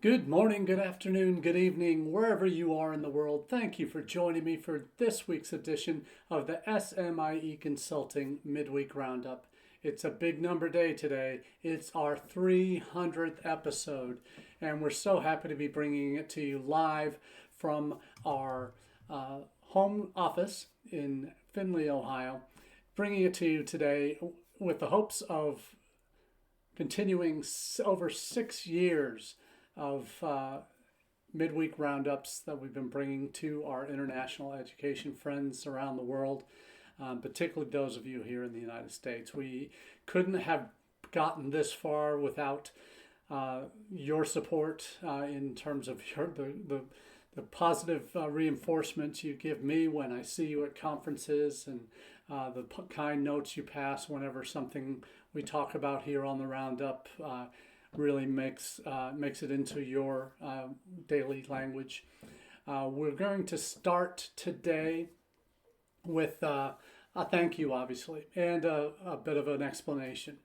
Good morning, good afternoon, good evening, wherever you are in the world. Thank you for joining me for this week's edition of the SMIE Consulting Midweek Roundup. It's a big number day today. It's our 300th episode, and we're so happy to be bringing it to you live from our home office in Findlay, Ohio, bringing it to you today with the hopes of continuing over 6 years of midweek roundups that we've been bringing to our international education friends around the world, particularly those of you here in the United States. We couldn't have gotten this far without your support in terms of the positive reinforcement you give me when I see you at conferences, and the kind notes you pass whenever something we talk about here on the roundup really makes it into your daily language. We're going to start today with a thank you, obviously, and a bit of an explanation.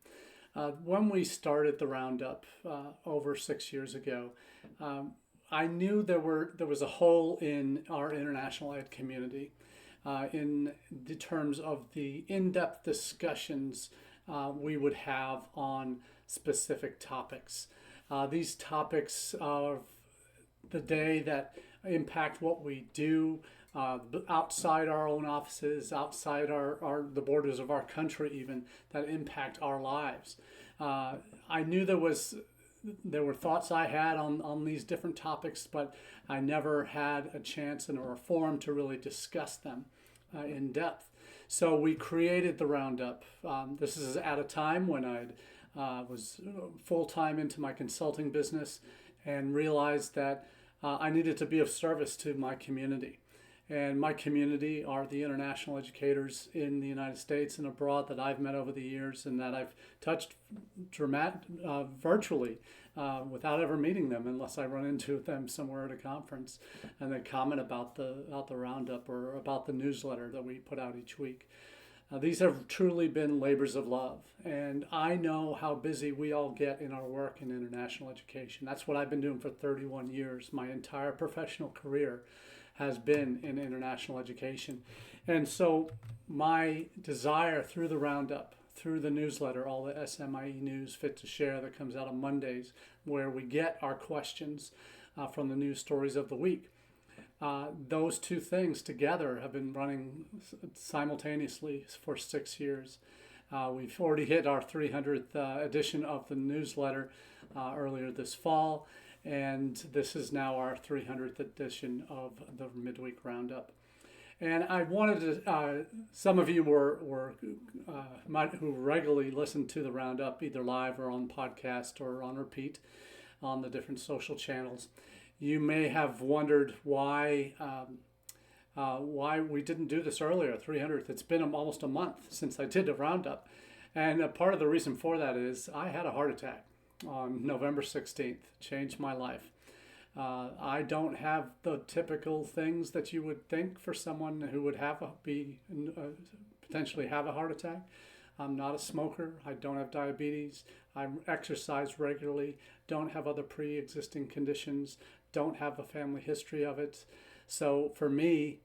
When we started the roundup over 6 years ago, I knew there was a hole in our international ed community in the terms of the in-depth discussions we would have on specific topics. These topics of the day that impact what we do outside our own offices, outside the borders of our country, even that impact our lives. I knew there were thoughts I had on these different topics, but I never had a chance or a forum to really discuss them in depth. So we created the Roundup. This is at a time when I was full-time into my consulting business and realized that I needed to be of service to my community. And my community are the international educators in the United States and abroad that I've met over the years and that I've touched virtually without ever meeting them, unless I run into them somewhere at a conference and they comment about the Roundup or about the newsletter that we put out each week. These have truly been labors of love, and I know how busy we all get in our work in international education. That's what I've been doing for 31 years. My entire professional career has been in international education. And so my desire through the Roundup, through the newsletter, all the SMIE news Fit to Share that comes out on Mondays, where we get our questions from the news stories of the week. Those two things together have been running simultaneously for 6 years. We've already hit our 300th edition of the newsletter earlier this fall, and this is now our 300th edition of the Midweek Roundup. And I wanted to, some of you who regularly listen to the Roundup, either live or on podcast or on repeat on the different social channels, you may have wondered why we didn't do this earlier, 300th. It's been almost a month since I did the Roundup. And a part of the reason for that is I had a heart attack on November 16th, changed my life. I don't have the typical things that you would think for someone who would potentially have a heart attack. I'm not a smoker. I don't have diabetes. I exercise regularly. Don't have other pre-existing conditions. Don't have a family history of it. So for me,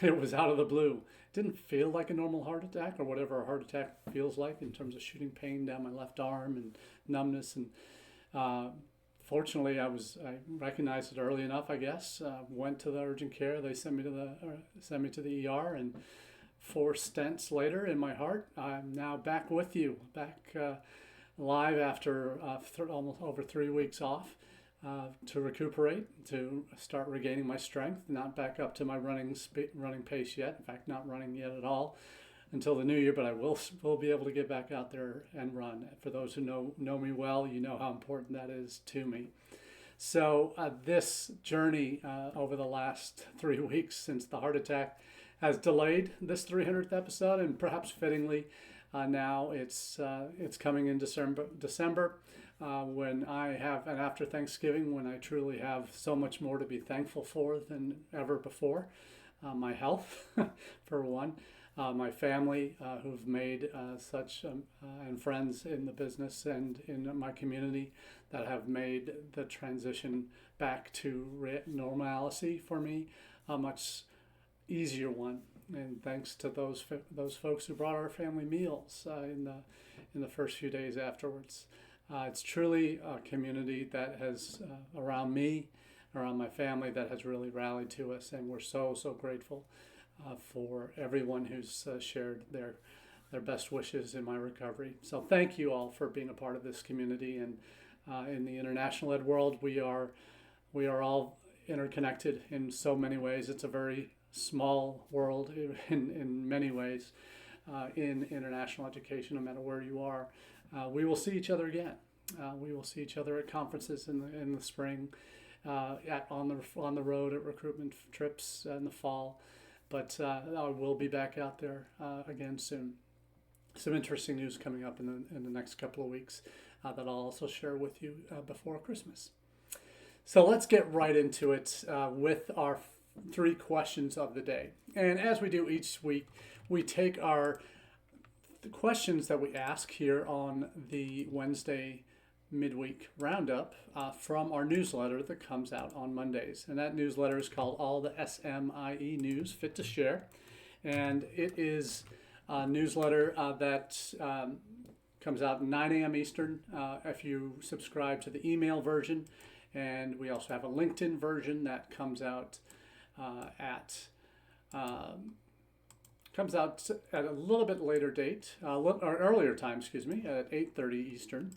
it was out of the blue. It didn't feel like a normal heart attack or whatever a heart attack feels like in terms of shooting pain down my left arm and numbness. And fortunately, I recognized it early enough, I guess. Went to the urgent care. They sent me to the ER, and 4 stents later in my heart, I'm now back with you, back live after almost over 3 weeks off to recuperate, to start regaining my strength. Not back up to my running pace yet. In fact, not running yet at all until the new year, but I will be able to get back out there and run. For those who know me well, you know how important that is to me. So this journey over the last 3 weeks since the heart attack has delayed this 300th episode, and perhaps fittingly, now it's coming in December when I have, and after Thanksgiving, when I truly have so much more to be thankful for than ever before. My health, for one. my family who've made and friends in the business and in my community that have made the transition back to normalcy for me a much easier one. And thanks to those folks who brought our family meals in the first few days afterwards. It's truly a community that has around me, around my family, that has really rallied to us, and we're so grateful for everyone who's shared their best wishes in my recovery. So thank you all for being a part of this community. And in the international ed world, we are all interconnected in so many ways. It's a very small world in many ways in international education, no matter where you are. We will see each other again. We will see each other at conferences in the spring, on the road at recruitment trips in the fall. But we'll be back out there again soon. Some interesting news coming up in the next couple of weeks that I'll also share with you before Christmas. So let's get right into it with our 3 questions of the day. And as we do each week, we take the questions that we ask here on the Wednesday Midweek Roundup from our newsletter that comes out on Mondays. And that newsletter is called All the SMIE News Fit to Share. And it is a newsletter that comes out at 9 a.m. Eastern if you subscribe to the email version. And we also have a LinkedIn version that comes out at a little bit later date, or earlier time, at 8:30 Eastern.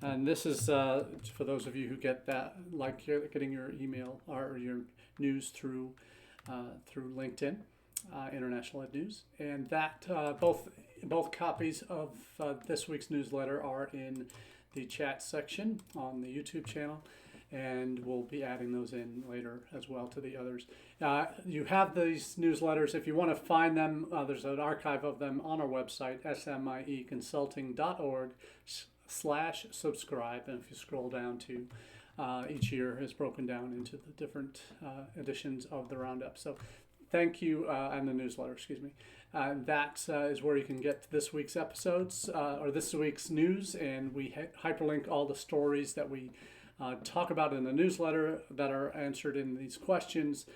And this is for those of you who get that, like getting your email or your news through LinkedIn, International Ed News. And that both copies of this week's newsletter are in the chat section on the YouTube channel. And we'll be adding those in later as well to the others. You have these newsletters. If you want to find them, there's an archive of them on our website, smieconsulting.org/subscribe. And if you scroll down to each year is broken down into the different editions of the Roundup. So thank you, and the newsletter, that is where you can get this week's episodes or this week's news. And we hyperlink all the stories that we talk about in the newsletter that are answered in these questions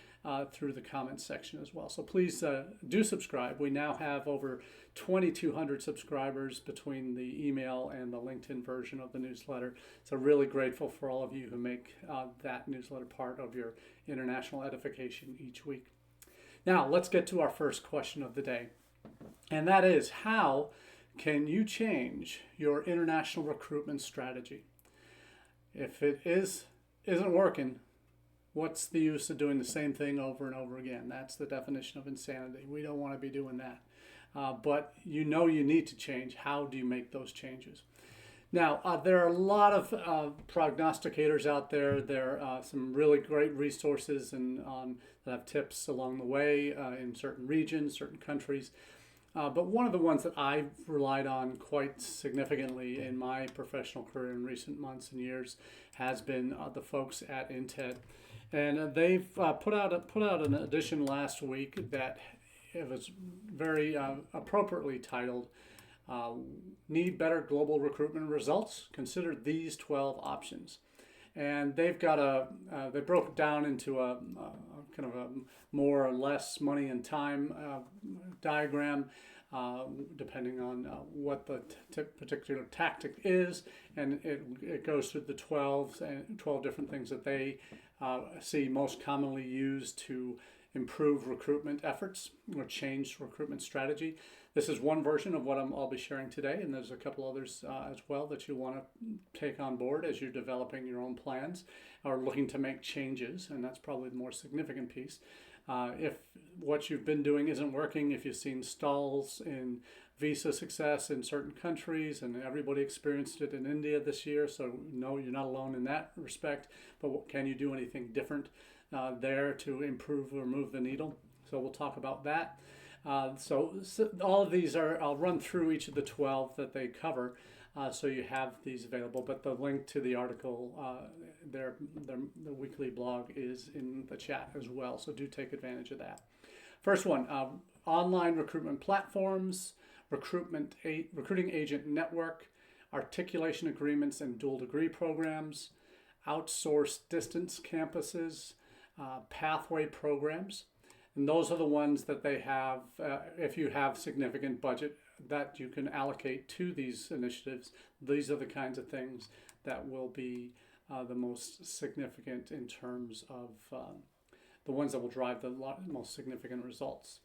through the comments section as well. So please do subscribe. We now have over 2,200 subscribers between the email and the LinkedIn version of the newsletter. So really grateful for all of you who make that newsletter part of your international edification each week. Now let's get to our first question of the day. And that is, how can you change your international recruitment strategy? If it isn't working, what's the use of doing the same thing over and over again? That's the definition of insanity. We don't want to be doing that. But you need to change. How do you make those changes? Now, there are a lot of prognosticators out there. There are some really great resources and that have tips along the way in certain regions, certain countries. But one of the ones that I've relied on quite significantly in my professional career in recent months and years has been the folks at INTED. And they've put out an edition last week that it was very appropriately titled, Need Better Global Recruitment Results? Consider these 12 options. And they've got they broke it down into a kind of a more or less money and time diagram, depending on what the particular tactic is. And it goes through the 12 different things that they see most commonly used to improve recruitment efforts or change recruitment strategy. This is one version of what I'll be sharing today, and there's a couple others as well that you want to take on board as you're developing your own plans or looking to make changes, and that's probably the more significant piece. If what you've been doing isn't working, if you've seen stalls in visa success in certain countries, and everybody experienced it in India this year, so no, you're not alone in that respect, but can you do anything different there to improve or move the needle? So we'll talk about that. So all of these I'll run through each of the 12 that they cover, so you have these available, but the link to the article, the weekly blog, is in the chat as well, so do take advantage of that. First one, online recruitment platforms, recruiting agent network, articulation agreements and dual degree programs, outsourced distance campuses, pathway programs. And those are the ones that they have, if you have significant budget that you can allocate to these initiatives. These are the kinds of things that will be the most significant in terms of the ones that will drive the most significant results.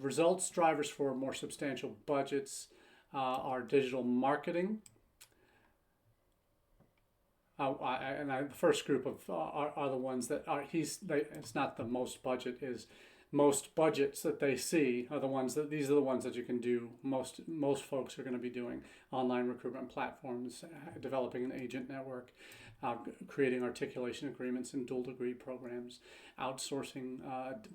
Results drivers for more substantial budgets are digital marketing. The first group of are the ones that are it's not the most budget, is most budgets that they see are the ones that these are the ones that you can do. Most folks are going to be doing online recruitment platforms, developing an agent network, creating articulation agreements and dual degree programs, outsourcing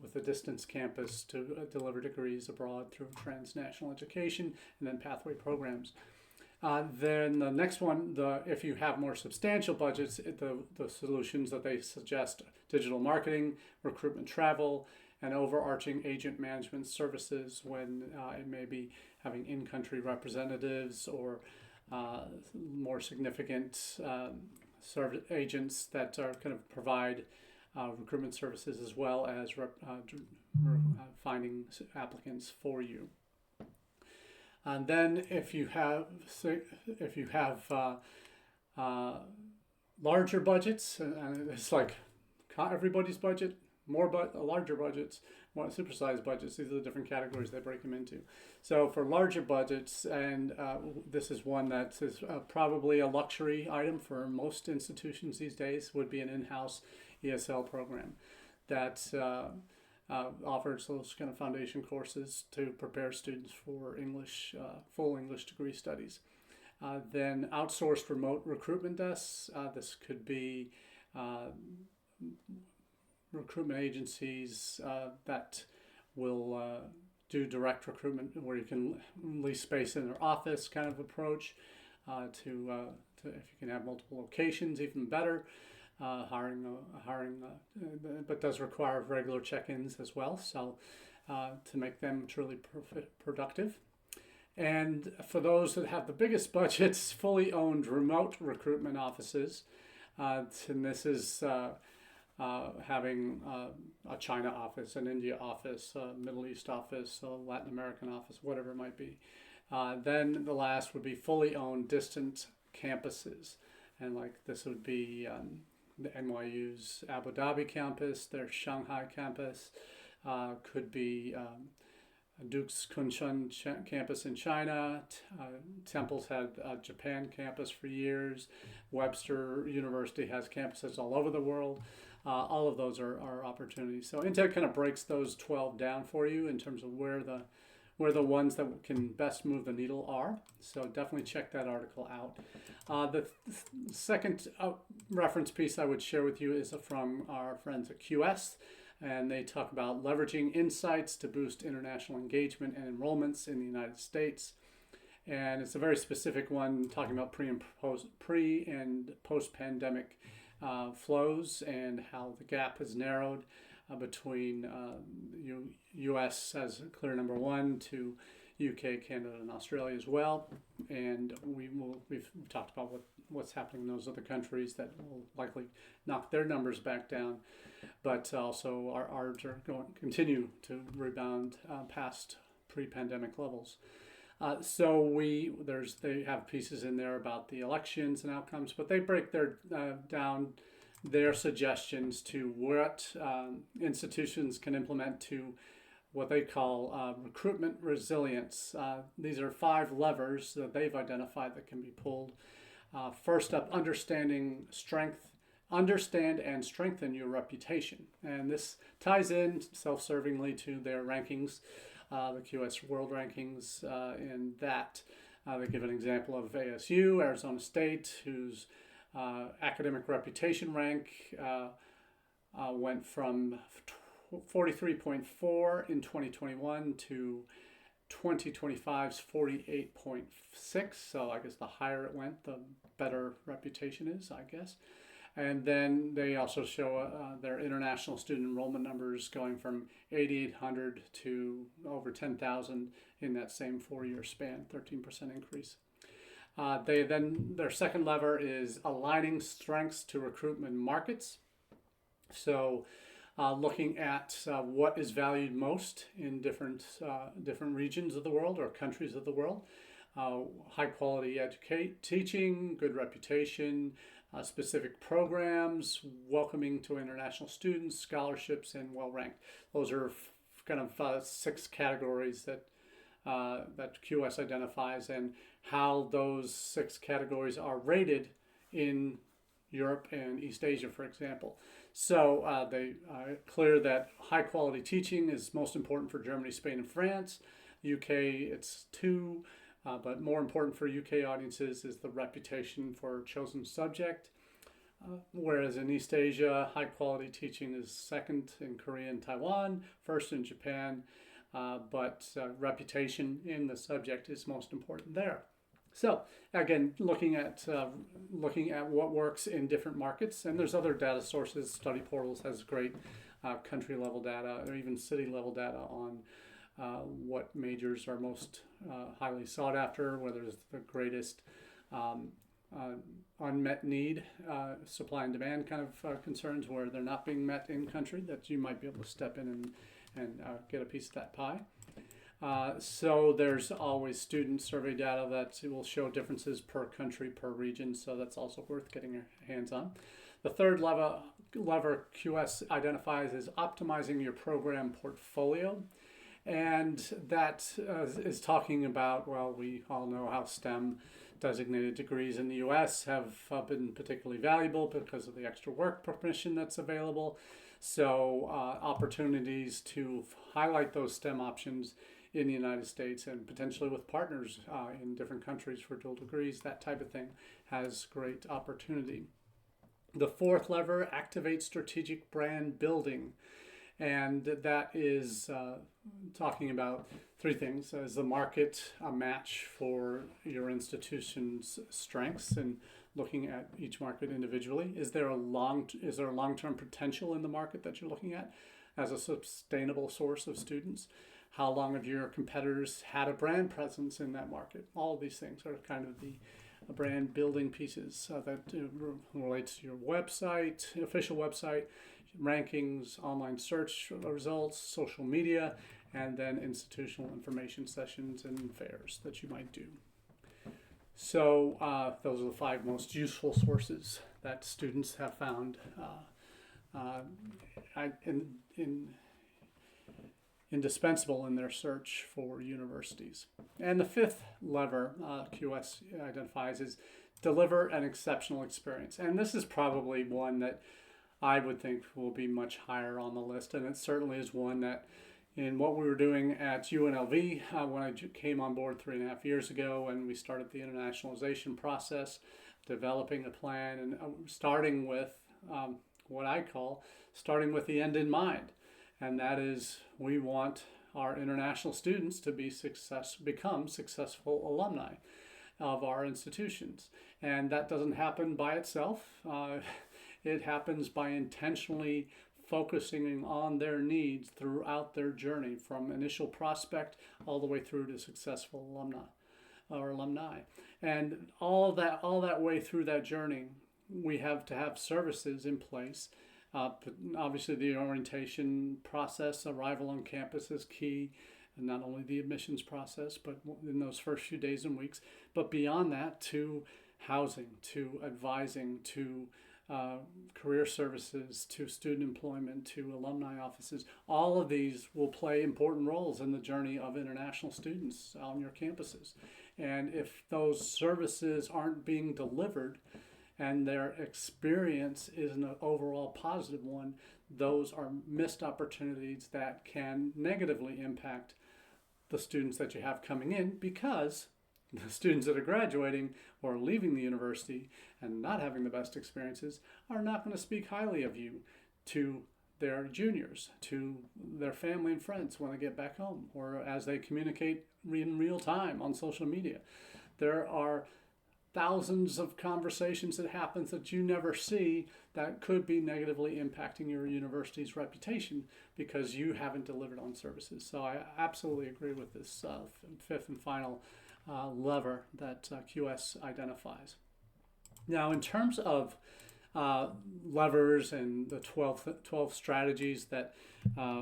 with a distance campus to deliver degrees abroad through transnational education, and then pathway programs. Then the next one, if you have more substantial budgets, the solutions that they suggest: digital marketing, recruitment travel, and overarching agent management services, when it may be having in-country representatives or more significant agents that are kind of provide recruitment services as well as finding applicants for you. And then if you have larger budgets, and it's like everybody's budget, larger budgets, more supersized budgets. These are the different categories they break them into. So for larger budgets, and this is one that is probably a luxury item for most institutions these days, would be an in-house ESL program that offers those kind of foundation courses to prepare students for English, full English degree studies. Then outsourced remote recruitment desks. This could be recruitment agencies that will do direct recruitment, where you can lease space in their office kind of approach, to if you can have multiple locations, even better. Hiring, but does require regular check-ins as well, so to make them truly productive. And for those that have the biggest budgets, fully owned remote recruitment offices, and this is having a China office, an India office, a Middle East office, a Latin American office, whatever it might be. Then the last would be fully owned distant campuses, and like this would be the NYU's Abu Dhabi campus, their Shanghai campus, could be Duke's Kunshan campus in China. Temple's had a Japan campus for years. Webster University has campuses all over the world. All of those are opportunities. So Intech kind of breaks those 12 down for you in terms of where the ones that can best move the needle are. So definitely check that article out. The second reference piece I would share with you is from our friends at QS, and they talk about leveraging insights to boost international engagement and enrollments in the United States. And it's a very specific one, talking about pre and post-pandemic flows and how the gap has narrowed between U.S. as clear number one to UK, Canada, and Australia as well. And we've talked about what's happening in those other countries that will likely knock their numbers back down, but also ours are going to continue to rebound past pre-pandemic levels. So they have pieces in there about the elections and outcomes, but they break down their suggestions to what institutions can implement to what they call recruitment resilience. These are 5 levers that they've identified that can be pulled. First up, understand and strengthen your reputation. And this ties in self-servingly to their rankings, the QS World Rankings, in that they give an example of ASU, Arizona State, whose academic reputation rank went from 43.4 in 2021 to 2025's 48.6. So I guess the higher it went, the better reputation is, I guess. And then they also show their international student enrollment numbers going from 8,800 to over 10,000 in that same 4-year span, 13% increase. Their second lever is aligning strengths to recruitment markets. So looking at what is valued most in different regions of the world or countries of the world. High quality teaching, good reputation, specific programs, welcoming to international students, scholarships, and well ranked. Those are kind of 6 categories that QS identifies, and how those 6 categories are rated in Europe and East Asia, for example. So they are clear that high quality teaching is most important for Germany, Spain, and France. UK, it's 2. But more important for UK audiences is the reputation for a chosen subject. Whereas in East Asia, high quality teaching is second in Korea and Taiwan, first in Japan, but reputation in the subject is most important there. So again, looking at what works in different markets, and there's other data sources. Study Portals has great country level data or even city level data on what majors are most highly sought after, where there's the greatest unmet need, supply and demand kind of concerns where they're not being met in country, that you might be able to step in and get a piece of that pie. So there's always student survey data that will show differences per country, per region, so that's also worth getting your hands on. The third lever QS identifies is optimizing your program portfolio. And that is talking about, well, we all know how STEM designated degrees in the US have been particularly valuable because of the extra work permission that's available. So opportunities to highlight those STEM options in the United States and potentially with partners in different countries for dual degrees, that type of thing has great opportunity. The fourth lever, activate strategic brand building. And that is talking about 3 things. Is the market a match for your institution's strengths, and looking at each market individually? Is there a long-term potential in the market that you're looking at as a sustainable source of students? How long have your competitors had a brand presence in that market? All of these things are kind of the brand building pieces that relates to your website, official website, rankings, online search results, social media, and then institutional information sessions and fairs that you might do. So those are the 5 most useful sources that students have found indispensable in their search for universities. And the 5th lever QS identifies is deliver an exceptional experience. And this is probably one that I would think will be much higher on the list, and it certainly is one that in what we were doing at UNLV when I came on board 3.5 years ago, and we started the internationalization process, developing a plan, and starting with what I call starting with the end in mind, and that is we want our international students to become successful alumni of our institutions, and that doesn't happen by itself. It happens by intentionally focusing on their needs throughout their journey, from initial prospect all the way through to successful alumni. And all that way through that journey, we have to have services in place. Obviously, the orientation process, arrival on campus is key, and not only the admissions process, but in those first few days and weeks. But beyond that, to housing, to advising, to career services, to student employment, to alumni offices. All of these will play important roles in the journey of international students on your campuses. And if those services aren't being delivered and their experience isn't an overall positive one, those are missed opportunities that can negatively impact the students that you have coming in, because the students that are graduating or leaving the university and not having the best experiences are not going to speak highly of you to their juniors, to their family and friends when they get back home, or as they communicate in real time on social media. There are thousands of conversations that happens that you never see that could be negatively impacting your university's reputation because you haven't delivered on services. So I absolutely agree with this fifth and final lever that QS identifies. Now, in terms of levers and the 12 strategies that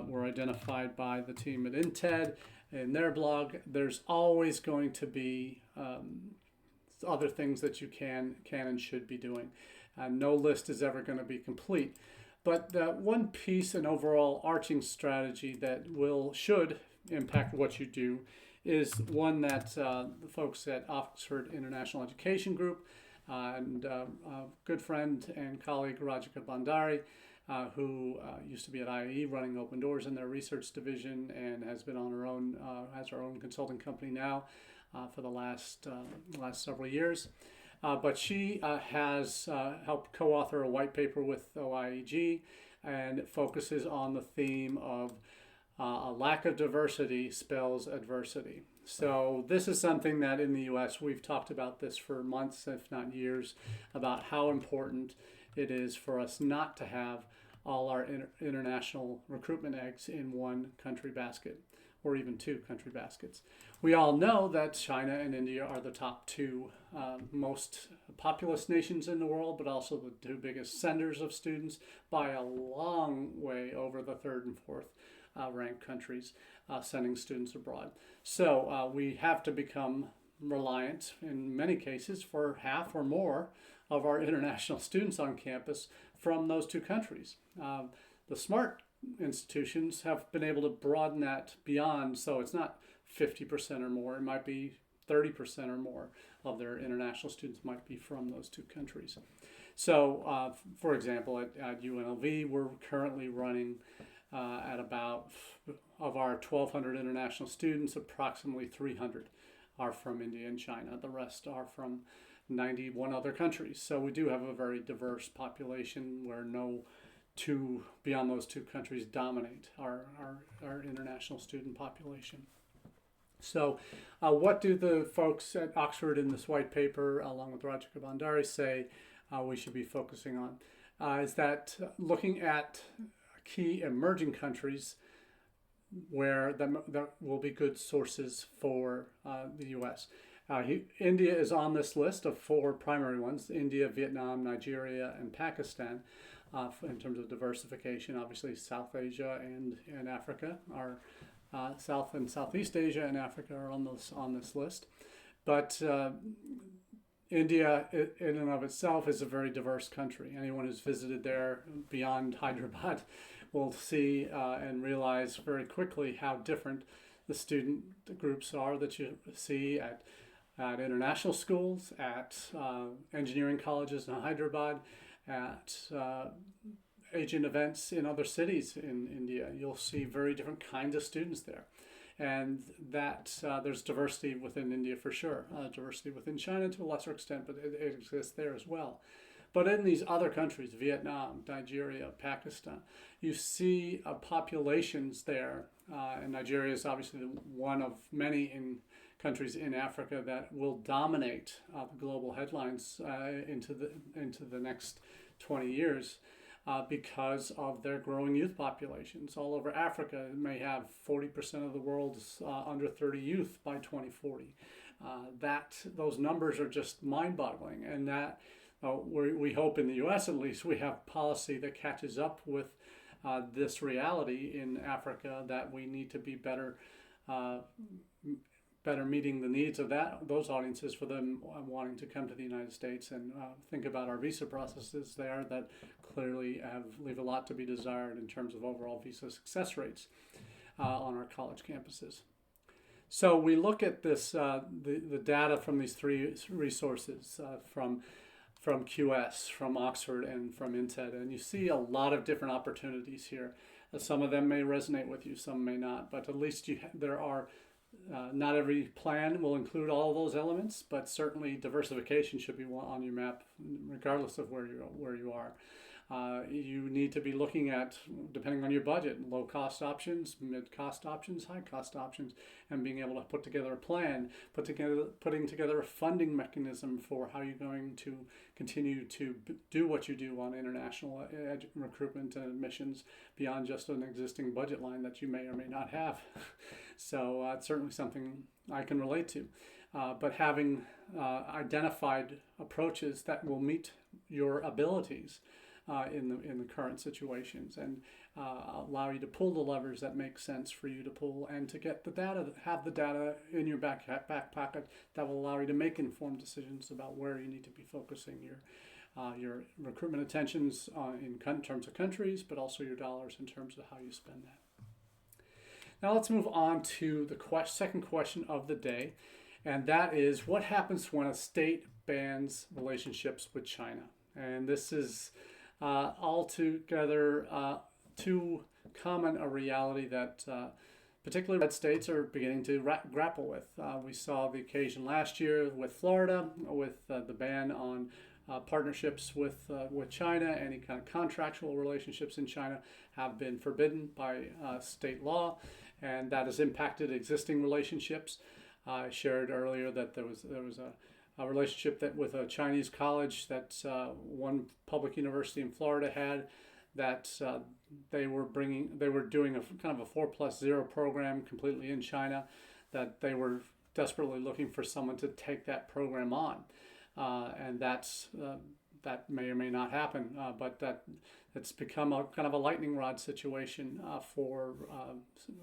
were identified by the team at INTED in their blog, there's always going to be other things that you can and should be doing. No list is ever going to be complete. But one piece, an overall arching strategy that should impact what you do is one that the folks at Oxford International Education Group and good friend and colleague Rajika Bandari, who used to be at IAE running Open Doors in their research division and has been on her own, has her own consulting company now for the last several years. But she has helped co-author a white paper with OIEG, and it focuses on the theme of a lack of diversity spells adversity. So this is something that in the U.S. we've talked about this for months, if not years, about how important it is for us not to have all our international recruitment eggs in one country basket, or even two country baskets. We all know that China and India are the top two most populous nations in the world, but also the two biggest senders of students by a long way over the third and fourth ranked countries sending students abroad. So we have to become reliant in many cases for half or more of our international students on campus from those two countries. The smart institutions have been able to broaden that beyond, so it's not 50% or more, it might be 30% or more of their international students might be from those two countries. So for example, at UNLV, we're currently running at about, of our 1,200 international students, approximately 300 are from India and China. The rest are from 91 other countries. So we do have a very diverse population where no two beyond those two countries dominate our international student population. So what do the folks at Oxford in this white paper, along with Rajika Bandari, say we should be focusing on? Is that looking at key emerging countries where that will be good sources for the U.S. India is on this list of 4 primary ones: India, Vietnam, Nigeria, and Pakistan. In terms of diversification, obviously South Asia and Africa are South and Southeast Asia and Africa are on this list. But India in and of itself is a very diverse country. Anyone who's visited there beyond Hyderabad will see and realize very quickly how different the student groups are that you see at international schools, at engineering colleges in Hyderabad, at Asian events in other cities in India. You'll see very different kinds of students there. And that there's diversity within India for sure, diversity within China to a lesser extent, but it exists there as well. But in these other countries, Vietnam, Nigeria, Pakistan, you see populations there, and Nigeria is obviously one of many countries in Africa that will dominate the global headlines into the next 20 years. Because of their growing youth populations. All over Africa, it may have 40% of the world's under 30 youth by 2040. Those numbers are just mind-boggling, and that we hope in the U.S. at least we have policy that catches up with this reality in Africa, that we need to be better meeting the needs of those audiences for them wanting to come to the United States, and think about our visa processes there that clearly leave a lot to be desired in terms of overall visa success rates on our college campuses. So we look at this, the data from these 3 resources from QS, from Oxford, and from INTED, and you see a lot of different opportunities here. Some of them may resonate with you, some may not, but at least there are. Not every plan will include all of those elements, but certainly diversification should be on your map, regardless of where you are. You need to be looking at, depending on your budget, low cost options, mid cost options, high cost options, and being able to put together a plan, putting together a funding mechanism for how you're going to continue to do what you do on international recruitment and admissions beyond just an existing budget line that you may or may not have. So it's certainly something I can relate to. But having identified approaches that will meet your abilities in the current situations and allow you to pull the levers that make sense for you to pull, and to get the data, have the data in your back pocket that will allow you to make informed decisions about where you need to be focusing your recruitment attentions in terms of countries, but also your dollars in terms of how you spend that. Now let's move on to the second question of the day, and that is, what happens when a state bans relationships with China? And this is altogether too common a reality that particularly red states are beginning to grapple with. We saw the occasion last year with Florida, with the ban on partnerships with China. Any kind of contractual relationships in China have been forbidden by state law, and that has impacted existing relationships. I shared earlier that there was a relationship that with a Chinese college that one public university in Florida had, that they were doing a kind of a 4+0 program completely in China, that they were desperately looking for someone to take that program on, and that may or may not happen, but it's become a kind of a lightning rod situation for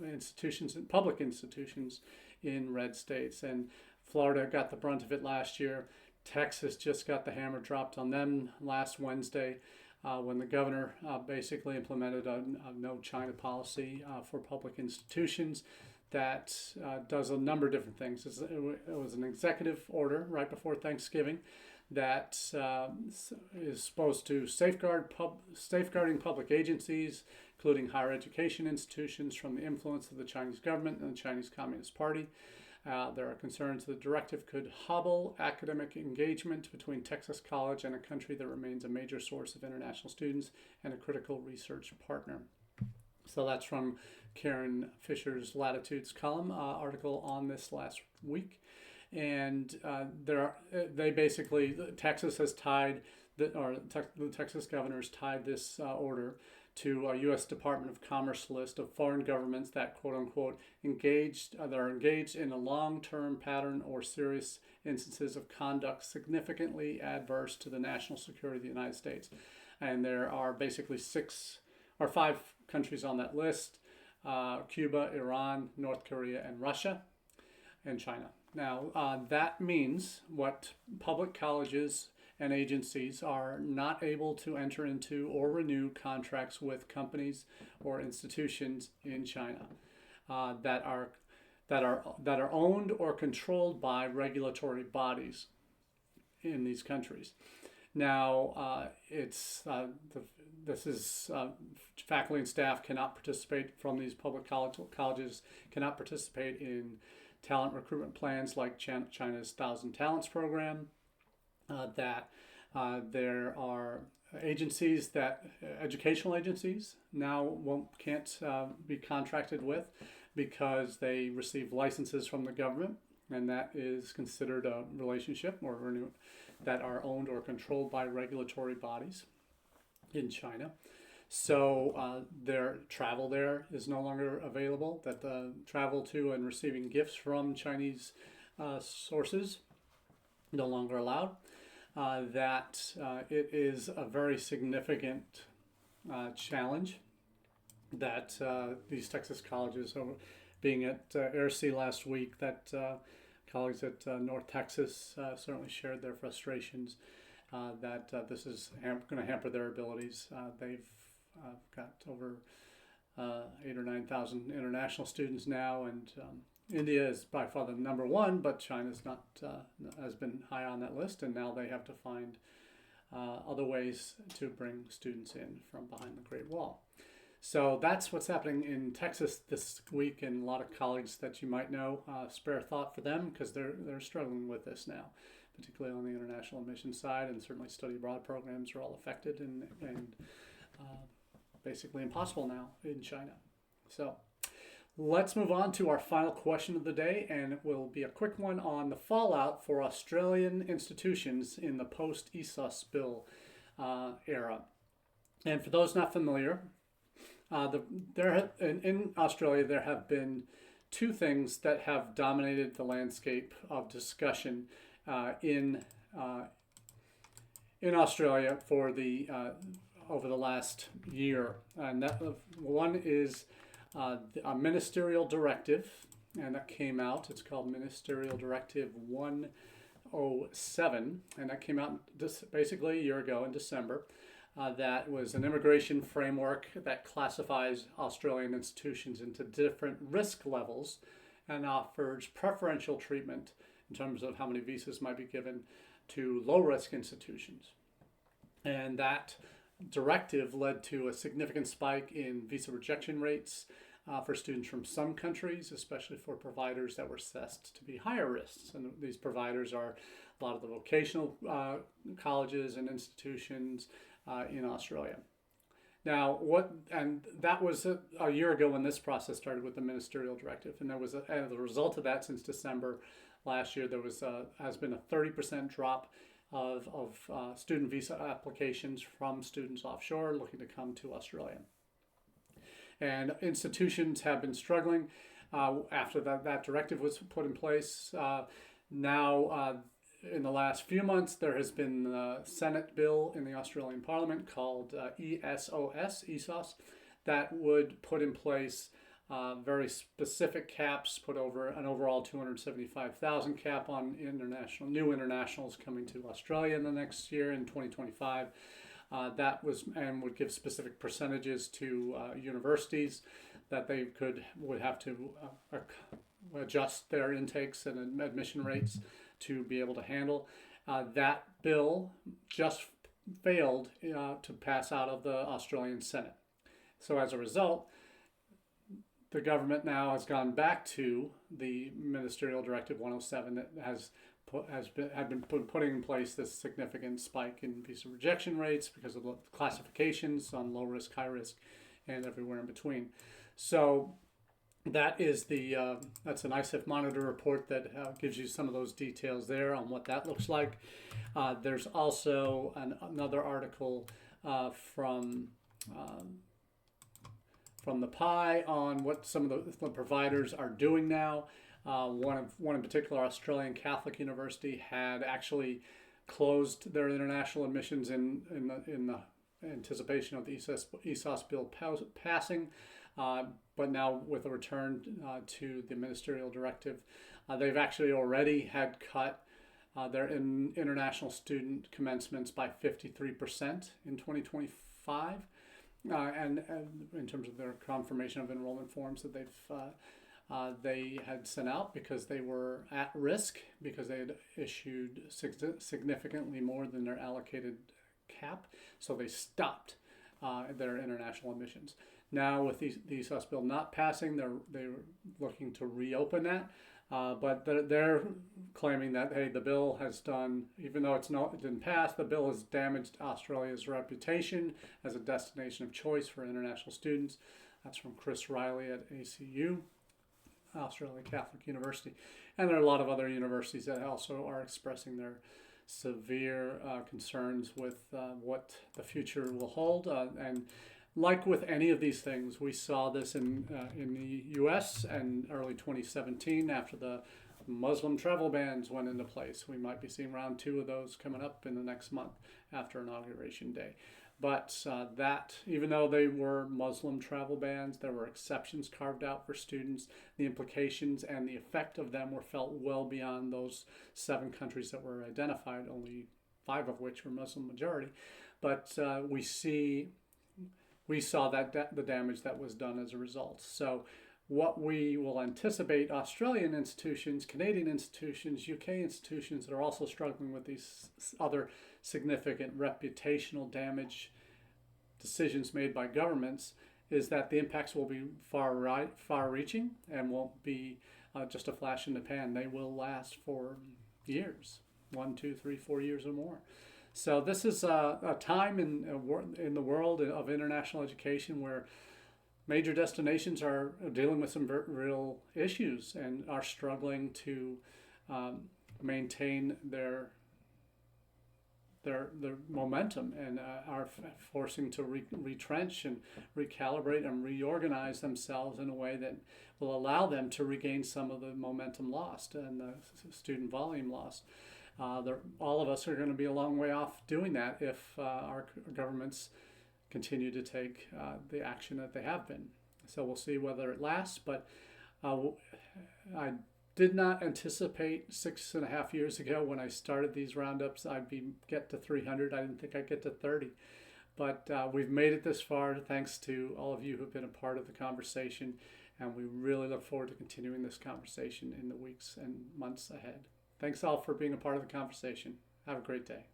institutions and public institutions in red states. And Florida got the brunt of it last year. Texas just got the hammer dropped on them last Wednesday when the governor basically implemented a no China policy for public institutions that does a number of different things. It was an executive order right before Thanksgiving that is supposed to safeguarding public agencies, including higher education institutions, from the influence of the Chinese government and the Chinese Communist Party. There are concerns the directive could hobble academic engagement between Texas College and a country that remains a major source of international students and a critical research partner. So that's from Karen Fisher's Latitudes column article on this last week. And Texas has tied, the Texas governors tied this order to a U.S. Department of Commerce list of foreign governments that, quote unquote, are engaged in a long-term pattern or serious instances of conduct significantly adverse to the national security of the United States. And there are basically 5 countries on that list: Cuba, Iran, North Korea, and Russia, and China. Now, that means what public colleges and agencies are not able to enter into or renew contracts with companies or institutions in China that are owned or controlled by regulatory bodies in these countries. Now, faculty and staff cannot participate from these public colleges, cannot participate in talent recruitment plans like China's 1,000 Talents program. There are agencies educational agencies now can't be contracted with because they receive licenses from the government, and that is considered a relationship that are owned or controlled by regulatory bodies in China. So their travel there is no longer available, that the travel to and receiving gifts from Chinese sources no longer allowed. It is a very significant challenge that these Texas colleges, being at AirC last week, that colleagues at North Texas certainly shared their frustrations that this is going to hamper their abilities. They've got over 8,000 or 9,000 international students now, and India is by far the number one, but China's not has been high on that list, and now they have to find other ways to bring students in from behind the Great Wall. So that's what's happening in Texas this week, and a lot of colleagues that you might know, spare thought for them, because they're struggling with this now, particularly on the international admission side, and certainly study abroad programs are all affected and basically impossible now in China. So let's move on to our final question of the day, and it will be a quick one on the fallout for Australian institutions in the post-ESOS bill era. And for those not familiar, in Australia there have been two things that have dominated the landscape of discussion in Australia for the over the last year, and that one is a ministerial directive, and that came out. It's called Ministerial Directive 107, and that came out basically a year ago in December. That was an immigration framework that classifies Australian institutions into different risk levels and offers preferential treatment in terms of how many visas might be given to low-risk institutions. And that directive led to a significant spike in visa rejection rates for students from some countries, especially for providers that were assessed to be higher risks. And these providers are a lot of the vocational colleges and institutions in Australia. Now, that was a year ago when this process started with the ministerial directive, and as a result of that, since December last year, there has been a 30% drop of student visa applications from students offshore looking to come to Australia. And institutions have been struggling after that directive was put in place. Now, in the last few months, there has been a Senate bill in the Australian Parliament called ESOS, that would put in place very specific caps, put over an overall 275,000 cap on new internationals coming to Australia in the next year in 2025. That would give specific percentages to universities that they would have to adjust their intakes and admission rates to be able to handle. That bill just failed to pass out of the Australian Senate. So as a result, the government now has gone back to the Ministerial Directive 107 that had been putting in place this significant spike in visa rejection rates because of the classifications on low risk, high risk, and everywhere in between. So that is that's an ISIF Monitor report that gives you some of those details there on what that looks like. There's also another article from the PI on what some of the providers are doing now. One in particular, Australian Catholic University, had actually closed their international admissions in the anticipation of the ESOS bill passing. But now with a return to the ministerial directive, they've actually already had cut their international student commencements by 53% in 2025. And in terms of their confirmation of enrollment forms that they had sent out, because they were at risk, because they had issued significantly more than their allocated cap, so they stopped their international admissions. Now, with the ESOS bill not passing, they're looking to reopen that, but they're claiming that, hey, the bill has done, even though it didn't pass, the bill has damaged Australia's reputation as a destination of choice for international students. That's from Chris Riley at ACU, Australian Catholic University. And there are a lot of other universities that also are expressing their severe concerns with what the future will hold. And like with any of these things, we saw this in the U.S. in early 2017 after the Muslim travel bans went into place. We might be seeing round 2 of those coming up in the next month after Inauguration Day. But that, even though they were Muslim travel bans, there were exceptions carved out for students. The implications and the effect of them were felt well beyond those 7 countries that were identified, only 5 of which were Muslim majority. But we saw that the damage that was done as a result. So what we will anticipate, Australian institutions, Canadian institutions, UK institutions that are also struggling with these other significant reputational damage decisions made by governments, is that the impacts will be far-reaching and won't be just a flash in the pan. They will last for years. 1, 2, 3, 4 years or more. So this is a time in the world of international education where major destinations are dealing with some real issues and are struggling to maintain their momentum, and are forcing to retrench and recalibrate and reorganize themselves in a way that will allow them to regain some of the momentum lost and the student volume lost. All of us are going to be a long way off doing that if our governments continue to take the action that they have been. So we'll see whether it lasts, but I did not anticipate 6.5 years ago when I started these roundups I'd get to 300. I didn't think I'd get to 30. But we've made it this far thanks to all of you who've been a part of the conversation, and we really look forward to continuing this conversation in the weeks and months ahead. Thanks all for being a part of the conversation. Have a great day.